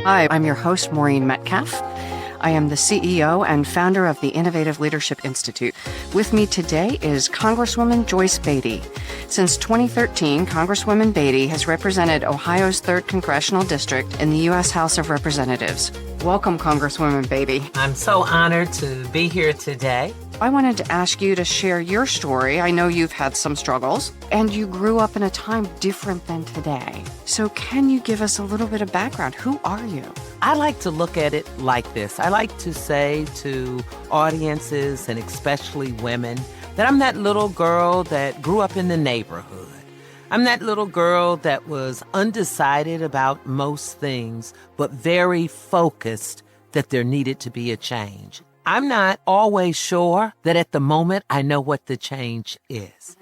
Hi, I'm your host, Maureen Metcalf. I am the CEO and founder of the Innovative Leadership Institute. With me today is Congresswoman Joyce Beatty. Since 2013, Congresswoman Beatty has represented Ohio's 3rd Congressional District in the U.S. House of Representatives. Welcome, Congresswoman Beatty. I'm so honored to be here today. I wanted to ask you to share your story. I know you've had some struggles, and you grew up in a time different than today. So can you give us a little bit of background? Who are you? I like to look at it like this. I like to say to audiences, and especially women, that I'm that little girl that grew up in the neighborhood. I'm that little girl that was undecided about most things, but very focused that there needed to be a change. I'm not always sure that at the moment I know what the change is,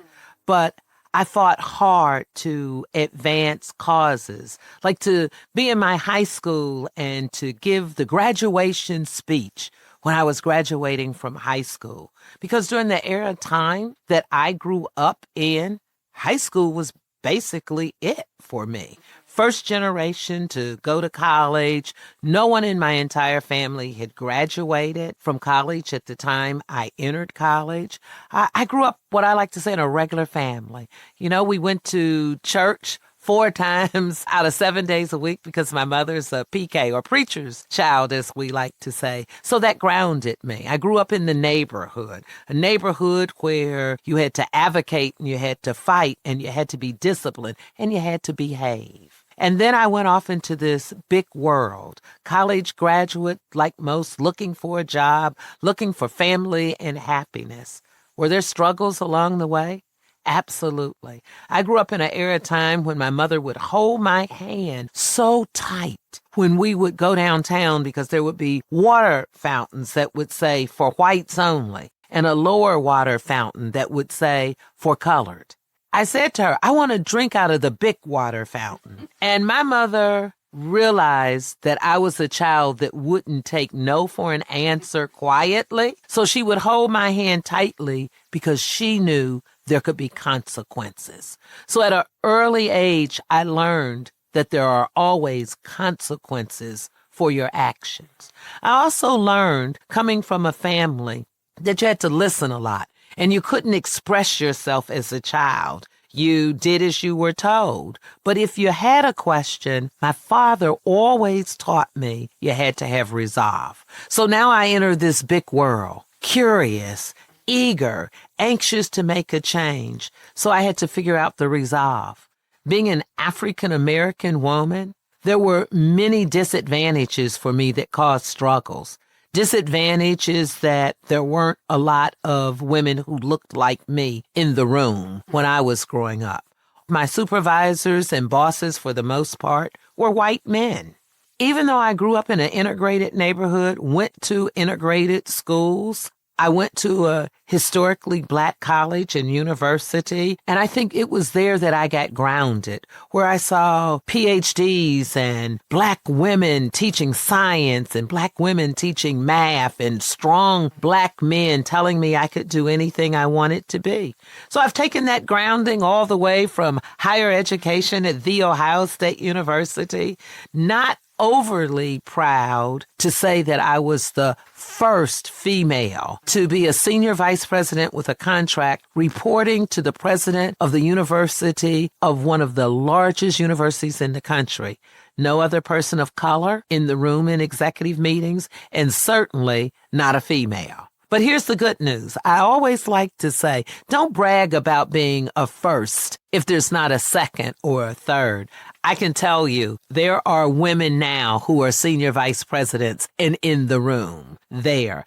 but I fought hard to advance causes, like to be in my high school and to give the graduation speech when I was graduating from high school. Because during the era of time that I grew up in, high school was basically it for me. First generation to go to college. No one in my entire family had graduated from college at the time I entered college. I grew up, what I like to say, in a regular family. You know, we went to church 4 times out of 7 days a week because my mother's a PK, or preacher's child, as we like to say. So that grounded me. I grew up in the neighborhood, a neighborhood where you had to advocate and you had to fight and you had to be disciplined and you had to behave. And then I went off into this big world, college graduate, like most, looking for a job, looking for family and happiness. Were there struggles along the way? Absolutely. I grew up in an era of time when my mother would hold my hand so tight when we would go downtown, because there would be water fountains that would say for whites only and a lower water fountain that would say for colored. I said to her, I want to drink out of the big water fountain. And my mother realized that I was a child that wouldn't take no for an answer quietly. So she would hold my hand tightly because she knew there could be consequences. So at an early age, I learned that there are always consequences for your actions. I also learned, coming from a family, that you had to listen a lot. And you couldn't express yourself as a child. You did as you were told. But if you had a question, my father always taught me you had to have resolve. So now I enter this big world, curious, eager, anxious to make a change. So I had to figure out the resolve. Being an African-American woman, there were many disadvantages for me that caused struggles. Disadvantage is that there weren't a lot of women who looked like me in the room when I was growing up. My supervisors and bosses, for the most part, were white men. Even though I grew up in an integrated neighborhood, went to integrated schools, I went to a historically Black college and university, and I think it was there that I got grounded, where I saw PhDs and Black women teaching science and Black women teaching math and strong Black men telling me I could do anything I wanted to be. So I've taken that grounding all the way from higher education at The Ohio State University, not overly proud to say that I was the first female to be a senior vice president with a contract reporting to the president of the university of one of the largest universities in the country. No other person of color in the room in executive meetings, and certainly not a female. But here's the good news. I always like to say, don't brag about being a first if there's not a second or a third. I can tell you there are women now who are senior vice presidents and in the room there.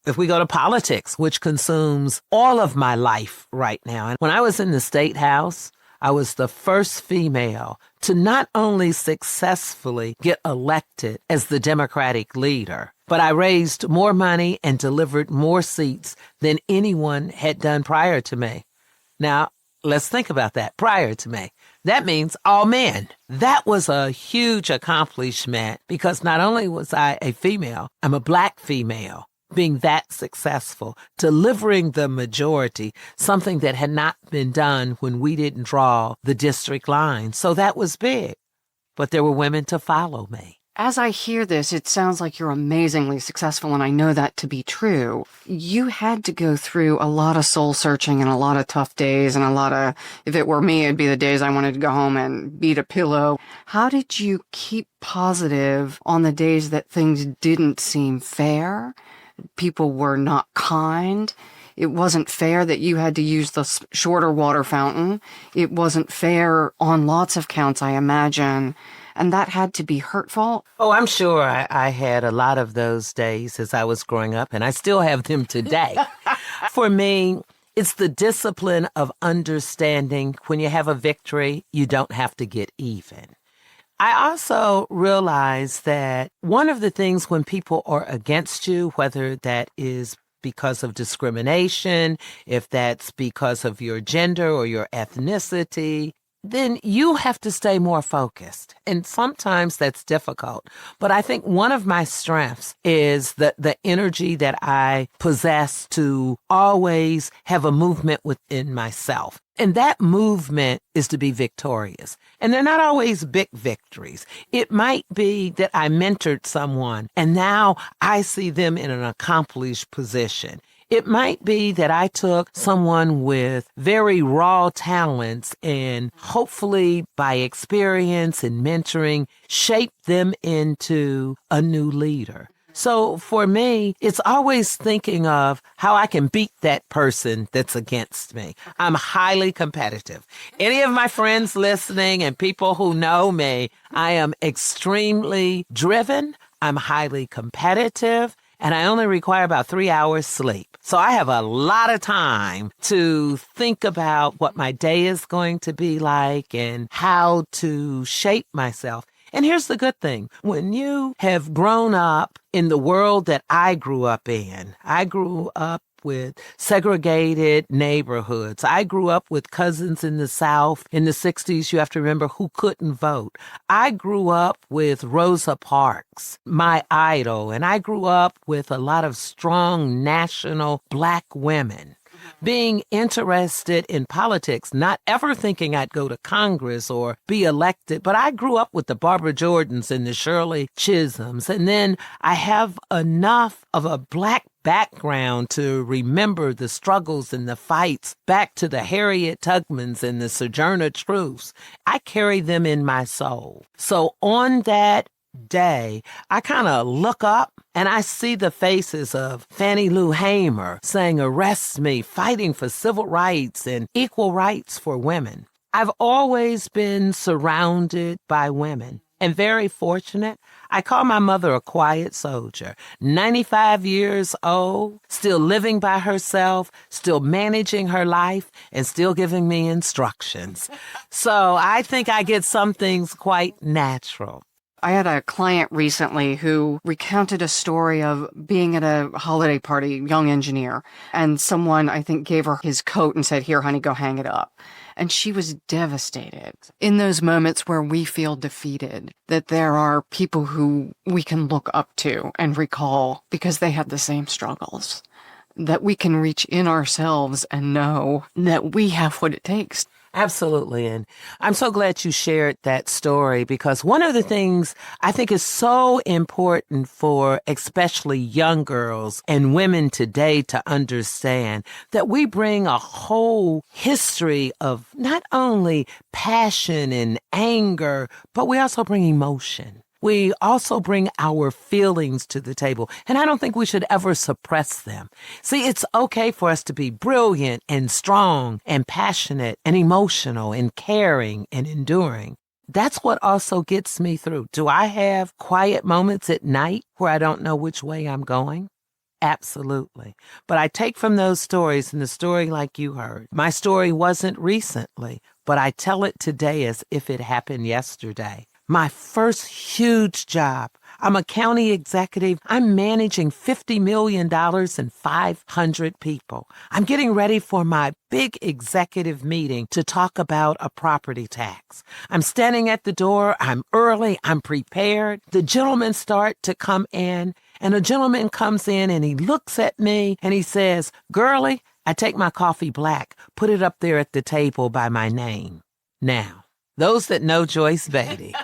If we go to politics, which consumes all of my life right now, and when I was in the State House, I was the first female to not only successfully get elected as the Democratic leader, but I raised more money and delivered more seats than anyone had done prior to me. Now, let's think about that. Prior to me. That means all men. That was a huge accomplishment because not only was I a female, I'm a Black female. being that successful, delivering the majority, something that had not been done when we didn't draw the district line. So that was big. But there were women to follow me. As I hear this, it sounds like you're amazingly successful, and I know that to be true. You had to go through a lot of soul searching and a lot of tough days and a lot of, if it were me, it'd be the days I wanted to go home and beat a pillow. How did you keep positive on the days that things didn't seem fair? People were not kind. It wasn't fair that you had to use the shorter water fountain. It wasn't fair on lots of counts, I imagine. And that had to be hurtful. Oh, I'm sure I had a lot of those days as I was growing up, and I still have them today. For me, it's the discipline of understanding when you have a victory, you don't have to get even. I also realize that one of the things when people are against you, whether that is because of discrimination, if that's because of your gender or your ethnicity, then you have to stay more focused. And sometimes that's difficult. But I think one of my strengths is the energy that I possess to always have a movement within myself. And that movement is to be victorious. And they're not always big victories. It might be that I mentored someone and now I see them in an accomplished position. It might be that I took someone with very raw talents and hopefully by experience and mentoring, shaped them into a new leader. So for me, it's always thinking of how I can beat that person that's against me. I'm highly competitive. Any of my friends listening and people who know me, I am extremely driven. I'm highly competitive. And I only require about 3 hours sleep. So I have a lot of time to think about what my day is going to be like and how to shape myself. And here's the good thing. When you have grown up in the world that I grew up in, I grew up with segregated neighborhoods. I grew up with cousins in the South in the 60s, you have to remember, who couldn't vote. I grew up with Rosa Parks, my idol, and I grew up with a lot of strong national Black women. Being interested in politics, not ever thinking I'd go to Congress or be elected, but I grew up with the Barbara Jordans and the Shirley Chisholms. And then I have enough of a Black background to remember the struggles and the fights back to the Harriet Tubmans and the Sojourner Truths. I carry them in my soul. So on that day, I kind of look up and I see the faces of Fannie Lou Hamer saying, "Arrest me," fighting for civil rights and equal rights for women. I've always been surrounded by women and very fortunate. I call my mother a quiet soldier, 95 years old, still living by herself, still managing her life, and still giving me instructions. So I think I get some things quite natural. I had a client recently who recounted a story of being at a holiday party, young engineer, and someone, I think, gave her his coat and said, "Here, honey, go hang it up." And she was devastated. In those moments where we feel defeated, that there are people who we can look up to and recall because they had the same struggles, that we can reach in ourselves and know that we have what it takes. Absolutely. And I'm so glad you shared that story because one of the things I think is so important for especially young girls and women today to understand that we bring a whole history of not only passion and anger, but we also bring emotion. We also bring our feelings to the table, and I don't think we should ever suppress them. See, it's okay for us to be brilliant and strong and passionate and emotional and caring and enduring. That's what also gets me through. Do I have quiet moments at night where I don't know which way I'm going? Absolutely. But I take from those stories, and the story like you heard, my story wasn't recently, but I tell it today as if it happened yesterday. My first huge job. I'm a county executive. I'm managing $50 million and 500 people. I'm getting ready for my big executive meeting to talk about a property tax. I'm standing at the door. I'm early. I'm prepared. The gentlemen start to come in. And a gentleman comes in and he looks at me and he says, "Girlie, I take my coffee black, put it up there at the table by my name." Now, those that know Joyce Beatty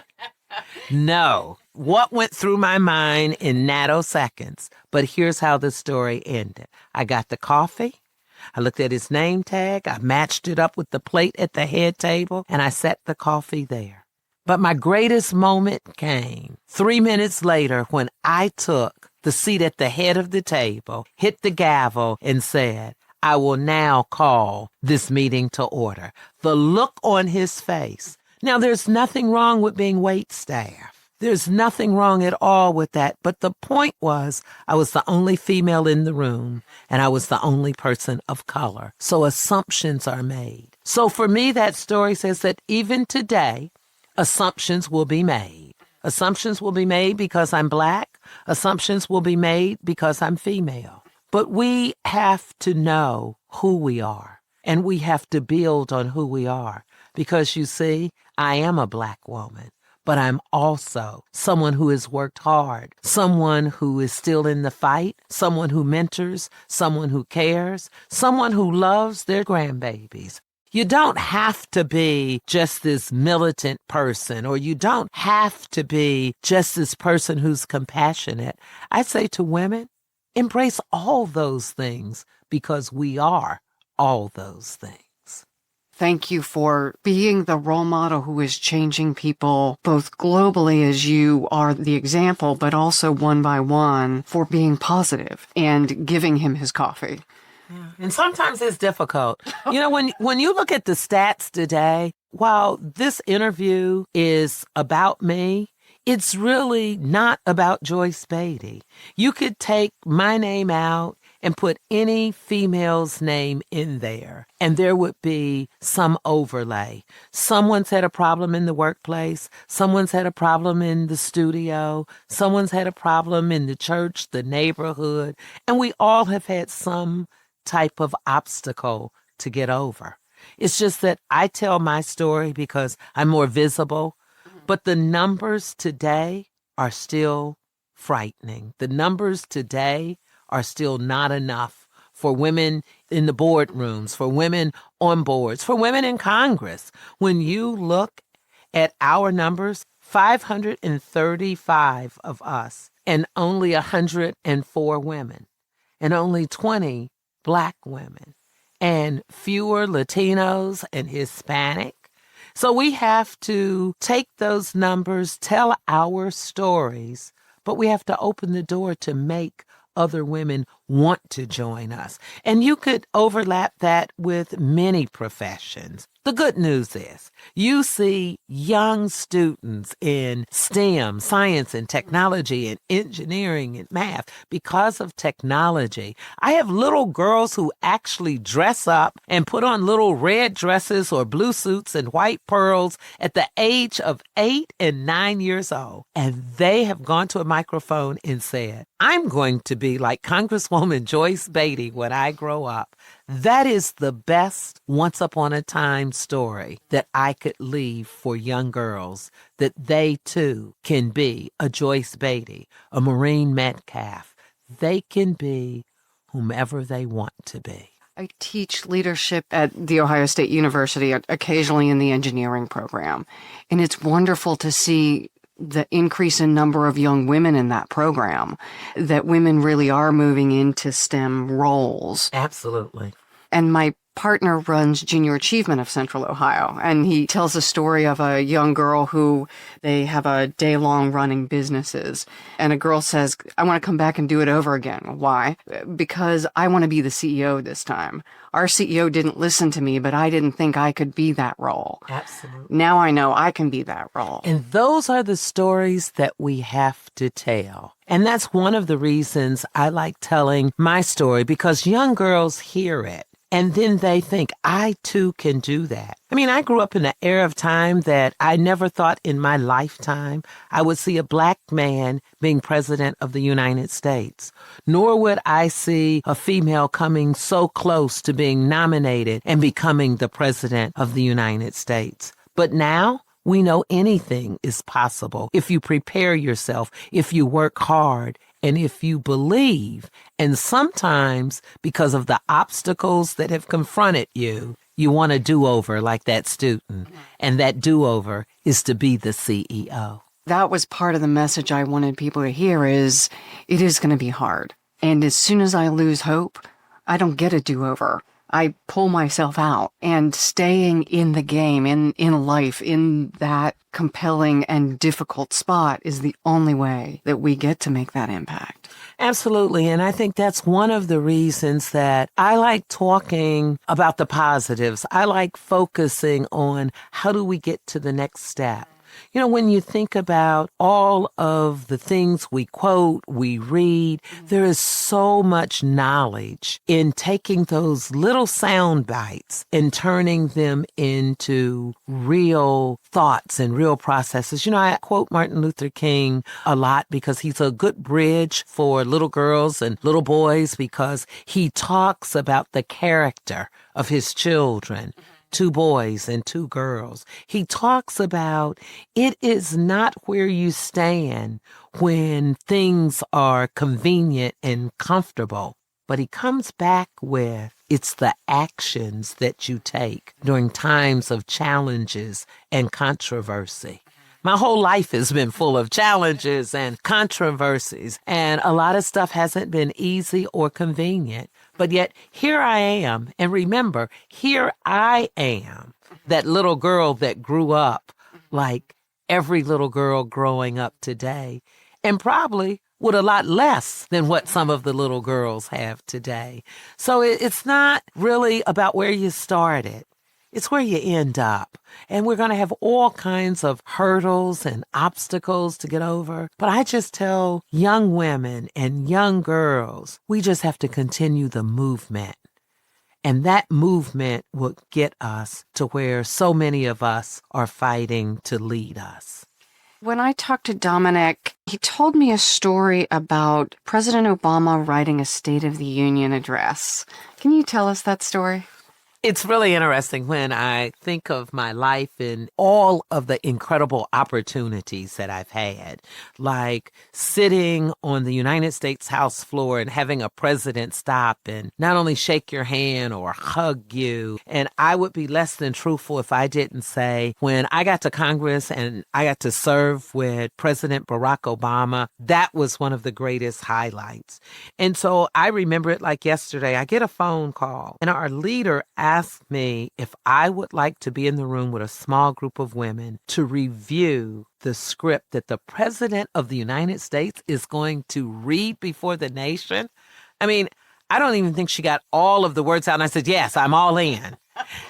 know what went through my mind in nanoseconds. But here's how the story ended. I got the coffee. I looked at his name tag. I matched it up with the plate at the head table, and I set the coffee there. But my greatest moment came 3 minutes later when I took the seat at the head of the table, hit the gavel, and said, "I will now call this meeting to order." The look on his face. Now, there's nothing wrong with being wait staff. There's nothing wrong at all with that. But the point was, I was the only female in the room, and I was the only person of color. So assumptions are made. So for me, that story says that even today, assumptions will be made. Assumptions will be made because I'm Black. Assumptions will be made because I'm female. But we have to know who we are, and we have to build on who we are. Because you see, I am a Black woman, but I'm also someone who has worked hard, someone who is still in the fight, someone who mentors, someone who cares, someone who loves their grandbabies. You don't have to be just this militant person, or you don't have to be just this person who's compassionate. I say to women, embrace all those things because we are all those things. Thank you for being the role model who is changing people both globally as you are the example, but also one by one for being positive and giving him his coffee. And sometimes it's difficult. You know, when you look at the stats today, while this interview is about me, it's really not about Joyce Beatty. You could take my name out and put any female's name in there, and there would be some overlay. Someone's had a problem in the workplace. Someone's had a problem in the studio. Someone's had a problem in the church, the neighborhood, and we all have had some type of obstacle to get over. It's just that I tell my story because I'm more visible, but the numbers today are still frightening. The numbers today are still not enough for women in the boardrooms, for women on boards, for women in Congress. When you look at our numbers, 535 of us and only 104 women and only 20 Black women and fewer Latinos and Hispanic. So we have to take those numbers, tell our stories, but we have to open the door to make other women want to join us. And you could overlap that with many professions. The good news is you see young students in STEM, science and technology and engineering and math because of technology. I have little girls who actually dress up and put on little red dresses or blue suits and white pearls at the age of 8 and 9 years old. And they have gone to a microphone and said, "I'm going to be like Congresswoman Joyce Beatty when I grow up." That is the best once upon a time story that I could leave for young girls, that they too can be a Joyce Beatty, a Maureen Metcalf. They can be whomever they want to be. I teach leadership at The Ohio State University, occasionally in the engineering program, and it's wonderful to see the increase in number of young women in that program, that women really are moving into STEM roles. Absolutely. And my partner runs Junior Achievement of Central Ohio, and he tells a story of a young girl who they have a day-long running businesses. And a girl says, "I want to come back and do it over again." Why? Because I want to be the CEO this time. Our CEO didn't listen to me, but I didn't think I could be that role. Absolutely. Now I know I can be that role. And those are the stories that we have to tell. And that's one of the reasons I like telling my story, because young girls hear it. And then they think, I too can do that. I mean, I grew up in an era of time that I never thought in my lifetime I would see a Black man being president of the United States. Nor would I see a female coming so close to being nominated and becoming the president of the United States. But now we know anything is possible if you prepare yourself, if you work hard, and if you believe, and sometimes because of the obstacles that have confronted you, you want a do-over like that student, and that do-over is to be the CEO. That was part of the message I wanted people to hear is it is going to be hard. And as soon as I lose hope, I don't get a do-over. I pull myself out, and staying in the game, in life, in that compelling and difficult spot is the only way that we get to make that impact. Absolutely. And I think that's one of the reasons that I like talking about the positives. I like focusing on how do we get to the next step. You know, when you think about all of the things we quote, we read, there is so much knowledge in taking those little sound bites and turning them into real thoughts and real processes. You know, I quote Martin Luther King a lot because he's a good bridge for little girls and little boys because he talks about the character of his children. 2 boys and 2 girls. He talks about it is not where you stand when things are convenient and comfortable, but he comes back with it's the actions that you take during times of challenges and controversy. My whole life has been full of challenges and controversies, and a lot of stuff hasn't been easy or convenient. But yet, here I am. And remember, here I am, that little girl that grew up like every little girl growing up today, and probably with a lot less than what some of the little girls have today. So it's not really about where you started. It's where you end up. And we're going to have all kinds of hurdles and obstacles to get over. But I just tell young women and young girls, we just have to continue the movement. And that movement will get us to where so many of us are fighting to lead us. When I talked to Dominic, he told me a story about President Obama writing a State of the Union address. Can you tell us that story? It's really interesting when I think of my life and all of the incredible opportunities that I've had, like sitting on the United States House floor and having a president stop and not only shake your hand or hug you. And I would be less than truthful if I didn't say when I got to Congress and I got to serve with President Barack Obama, that was one of the greatest highlights. And so I remember it like yesterday. I get a phone call and our leader asked me if I would like to be in the room with a small group of women to review the script that the President of the United States is going to read before the nation. I mean, I don't even think she got all of the words out. And I said, yes, I'm all in.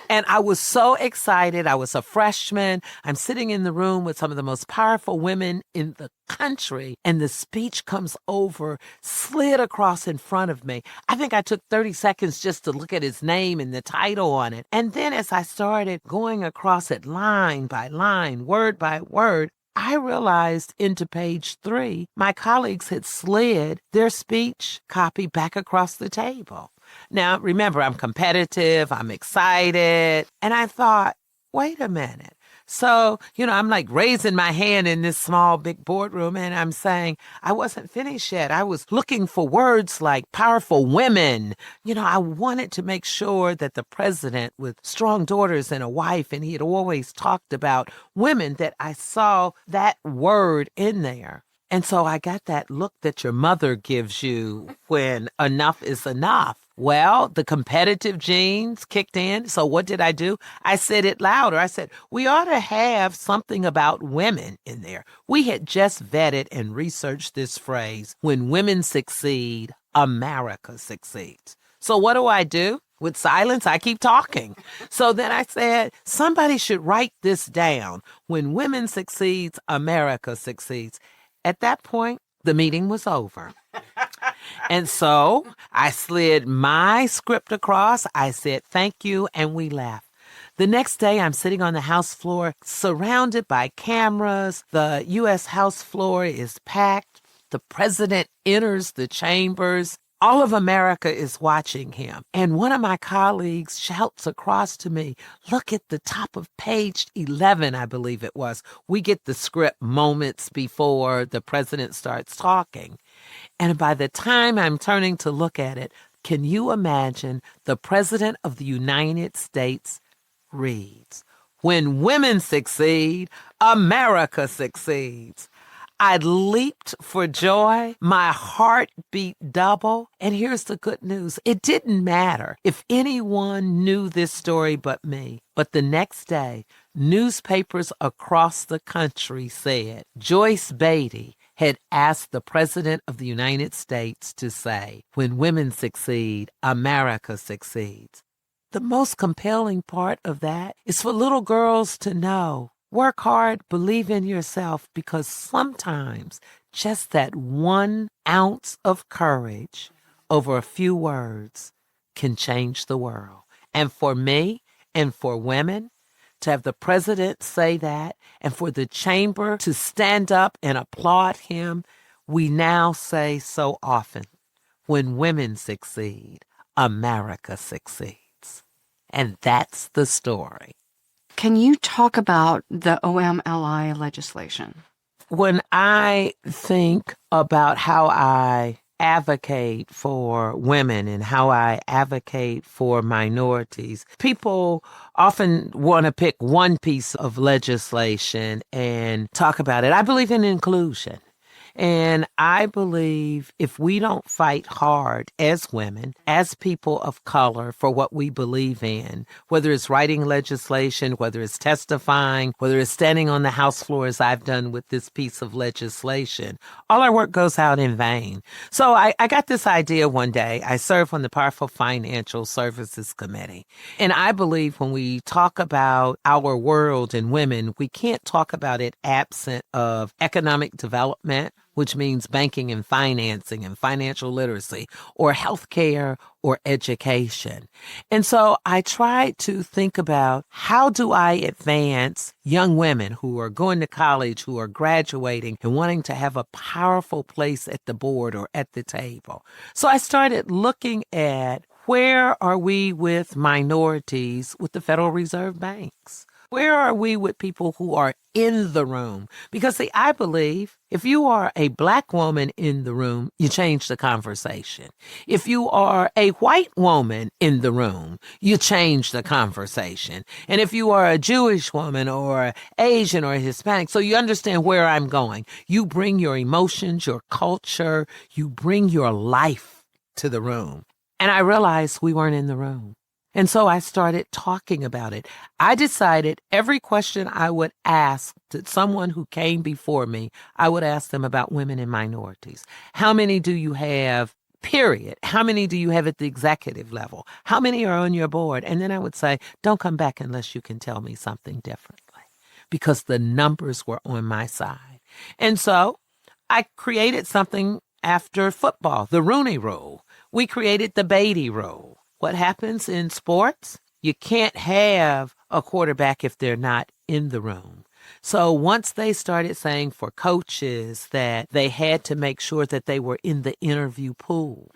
And I was so excited. I was a freshman. I'm sitting in the room with some of the most powerful women in the country. And the speech comes over, slid across in front of me. I think I took 30 seconds just to look at his name and the title on it. And then as I started going across it line by line, word by word, I realized into page 3, my colleagues had slid their speech copy back across the table. Now, remember, I'm competitive, I'm excited, and I thought, wait a minute. So, I'm like raising my hand in this small, big boardroom, and I'm saying, I wasn't finished yet. I was looking for words like powerful women. I wanted to make sure that the president with strong daughters and a wife, and he had always talked about women, that I saw that word in there. And so I got that look that your mother gives you when enough is enough. Well, the competitive genes kicked in. So what did I do? I said it louder. I said, we ought to have something about women in there. We had just vetted and researched this phrase, when women succeed, America succeeds. So what do? With silence, I keep talking. So then I said, somebody should write this down. When women succeeds, America succeeds. At that point, the meeting was over. And so I slid my script across. I said, thank you, and we left. The next day, I'm sitting on the House floor, surrounded by cameras. The U.S. House floor is packed. The president enters the chambers. All of America is watching him. And one of my colleagues shouts across to me, look at the top of page 11, I believe it was. We get the script moments before the president starts talking. And by the time I'm turning to look at it, can you imagine the President of the United States reads, "When women succeed, America succeeds." I leaped for joy. My heart beat double. And here's the good news. It didn't matter if anyone knew this story but me. But the next day, newspapers across the country said Joyce Beatty had asked the President of the United States to say, "When women succeed, America succeeds." The most compelling part of that is for little girls to know, work hard, believe in yourself, because sometimes just that 1 ounce of courage over a few words can change the world. And for me and for women, to have the president say that and for the chamber to stand up and applaud him, we now say so often, when women succeed, America succeeds. And that's the story. Can you talk about the OMLI legislation? When I think about how I advocate for women and how I advocate for minorities, people often want to pick one piece of legislation and talk about it. I believe in inclusion. And I believe if we don't fight hard as women, as people of color, for what we believe in, whether it's writing legislation, whether it's testifying, whether it's standing on the House floor as I've done with this piece of legislation, all our work goes out in vain. So I got this idea one day. I serve on the Powerful Financial Services Committee. And I believe when we talk about our world and women, we can't talk about it absent of economic development, which means banking and financing and financial literacy, or healthcare or education. And so I tried to think about, how do I advance young women who are going to college, who are graduating and wanting to have a powerful place at the board or at the table? So I started looking at, where are we with minorities with the Federal Reserve banks? Where are we with people who are in the room? Because, see, I believe if you are a Black woman in the room, you change the conversation. If you are a white woman in the room, you change the conversation. And if you are a Jewish woman or Asian or Hispanic, so you understand where I'm going. You bring your emotions, your culture, you bring your life to the room. And I realized we weren't in the room. And so I started talking about it. I decided every question I would ask to someone who came before me, I would ask them about women and minorities. How many do you have, period? How many do you have at the executive level? How many are on your board? And then I would say, don't come back unless you can tell me something differently, because the numbers were on my side. And so I created something after football, the Rooney Rule. We created the Beatty Rule. What happens in sports? You can't have a quarterback if they're not in the room. So once they started saying for coaches that they had to make sure that they were in the interview pool.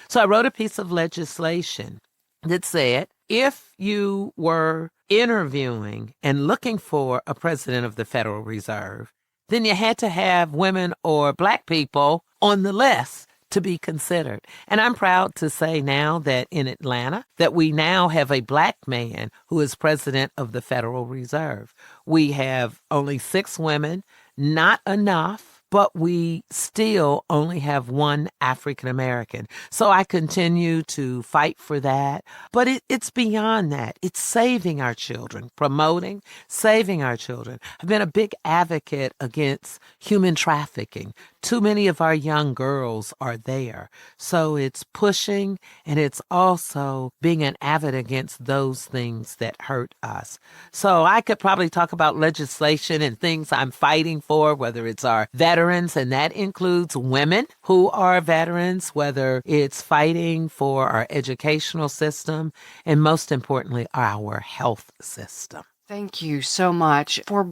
So I wrote a piece of legislation that said, if you were interviewing and looking for a president of the Federal Reserve, then you had to have women or Black people on the list to be considered. And I'm proud to say now that in Atlanta, that we now have a Black man who is president of the Federal Reserve. We have only 6 women, not enough, but we still only have 1 African American. So I continue to fight for that. But it's beyond that. It's saving our children, promoting, saving our children. I've been a big advocate against human trafficking. Too many of our young girls are there. So it's pushing, and it's also being an advocate against those things that hurt us. So I could probably talk about legislation and things I'm fighting for, whether it's our veterans, and that includes women who are veterans, whether it's fighting for our educational system, and most importantly, our health system. Thank you so much for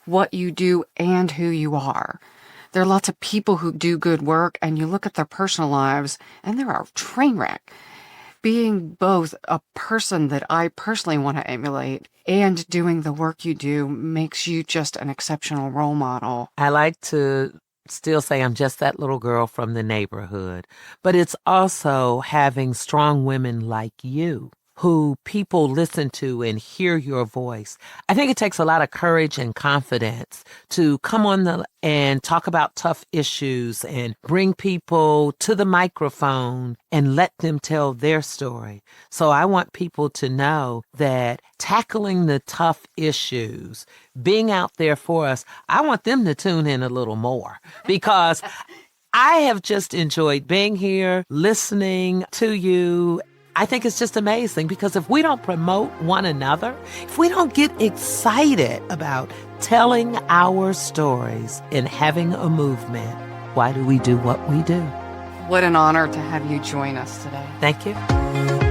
what you do and who you are. There are lots of people who do good work, and you look at their personal lives, and they're a train wreck. Being both a person that I personally want to emulate and doing the work you do makes you just an exceptional role model. I like to still say I'm just that little girl from the neighborhood. But it's also having strong women like you who people listen to and hear your voice. I think it takes a lot of courage and confidence to come on and talk about tough issues and bring people to the microphone and let them tell their story. So I want people to know that tackling the tough issues, being out there for us, I want them to tune in a little more because I have just enjoyed being here, listening to you. I think it's just amazing because if we don't promote one another, if we don't get excited about telling our stories and having a movement, why do we do what we do? What an honor to have you join us today. Thank you.